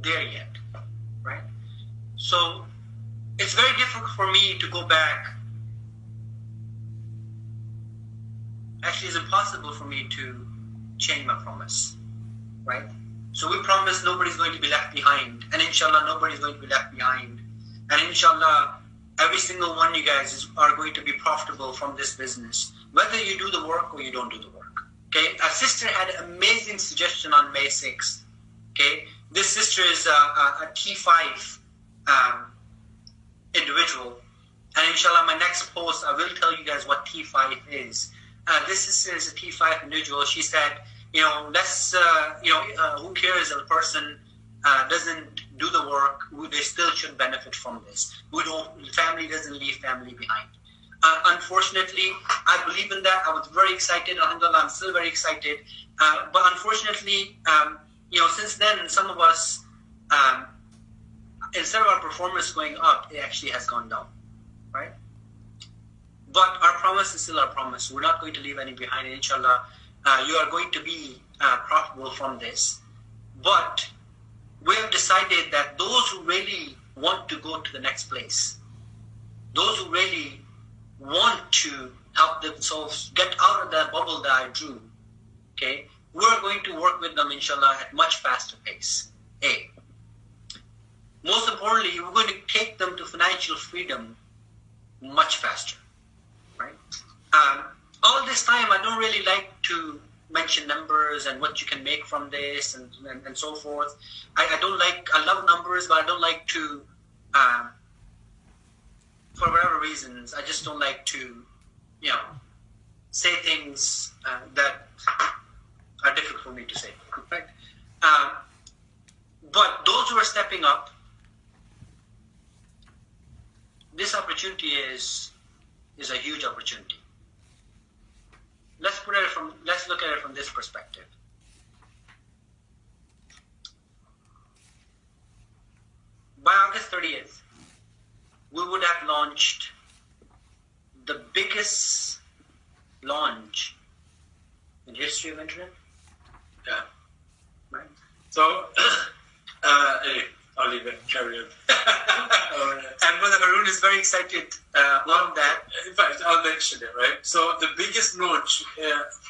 there yet, right? So it's very difficult for me to go back. Actually, it's impossible for me to change my promise, right? So we promise nobody's going to be left behind, and inshallah nobody's going to be left behind, and inshallah every single one of you guys are going to be profitable from this business, whether you do the work or you don't do the work. Okay, our sister had an amazing suggestion on May 6th. Okay, this sister is a T5 individual, and inshallah my next post I will tell you guys what T5 is. This sister is a T5 individual. She said, let's, who cares if a person doesn't do the work, they still should benefit from this. Family doesn't leave family behind. Unfortunately, I believe in that. I was very excited. Alhamdulillah, I'm still very excited. But unfortunately, since then, some of us, instead of our performance going up, it actually has gone down, right? But our promise is still our promise. We're not going to leave any behind. Inshallah, you are going to be profitable from this. But we have decided that those who really want to go to the next place, those who really want to help themselves get out of that bubble that I drew, okay, we're going to work with them, inshallah, at much faster pace. Most importantly, we're going to take them to financial freedom much faster, right? All this time, I don't really like to mention numbers and what you can make from this and so forth. I love numbers, but I don't like to, for whatever reasons, I just don't like to, say things that are difficult for me to say, right? But those who are stepping up, this opportunity is a huge opportunity. Let's look at it from this perspective. By August 30th, we would have launched the biggest launch in the history of internet. Yeah. Right? So, I'll leave it. Carry on. And Brother Haroon is very excited on that. In fact, I'll mention it, right? So the biggest launch,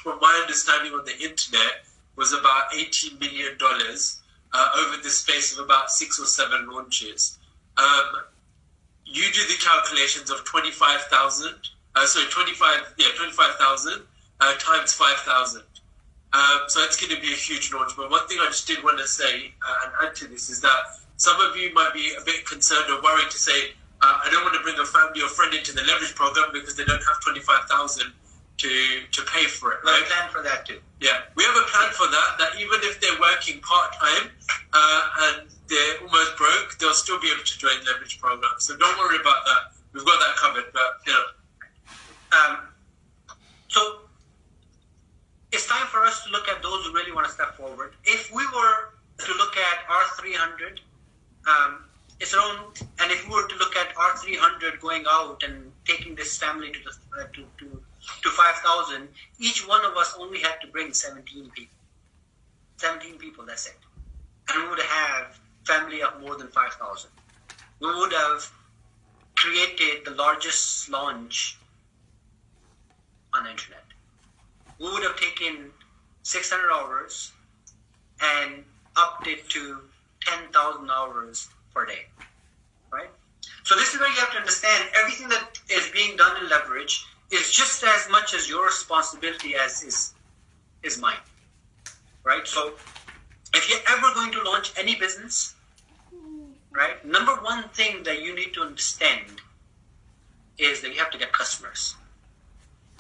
from my understanding on the internet, was about $80 million over the space of about 6 or 7 launches. You do the calculations of 25,000. 25,000 times 5,000. So it's going to be a huge launch. But one thing I just did want to say and add to this is that some of you might be a bit concerned or worried to say, I don't want to bring a family or friend into the leverage program because they don't have 25,000 to pay for it. We have a plan for that too. Yeah, we have a plan for that. That even if they're working part time and they're almost broke, they'll still be able to join the leverage program. So don't worry about that. We've got that covered. But so it's time for us to look at those who really want to step forward. If we were to look at R300, its own, and if we were to look at R300 going out and taking this family to 5,000, each one of us only had to bring 17 people. 17 people, that's it. And we would have family of more than 5,000. We would have created the largest launch on the internet. We would have taken 600 hours and upped it to 10,000 hours per day, right? So this is where you have to understand everything that is being done in leverage is just as much as your responsibility as is mine, right? So if you're ever going to launch any business, right, number one thing that you need to understand is that you have to get customers.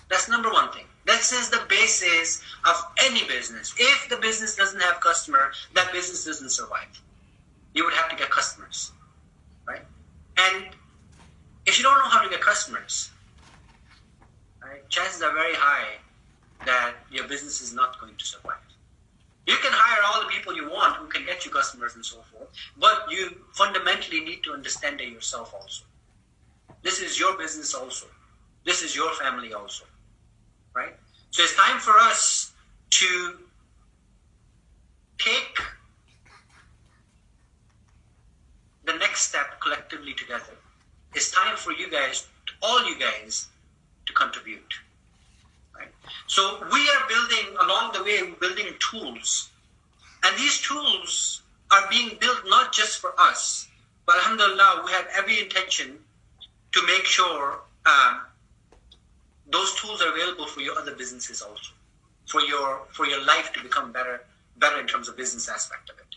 That's number one thing. This is the basis of any business. If the business doesn't have customer, that business doesn't survive. You would have to get customers, right? And if you don't know how to get customers, right, chances are very high that your business is not going to survive. You can hire all the people you want who can get you customers and so forth, but you fundamentally need to understand it yourself also. This is your business also. This is your family also, right? So it's time for us to take collectively together. It's time for you guys, all you guys, to contribute. Right? So we are building, along the way, we're building tools. And these tools are being built not just for us, but alhamdulillah, we have every intention to make sure those tools are available for your other businesses also, for your life to become better in terms of business aspect of it.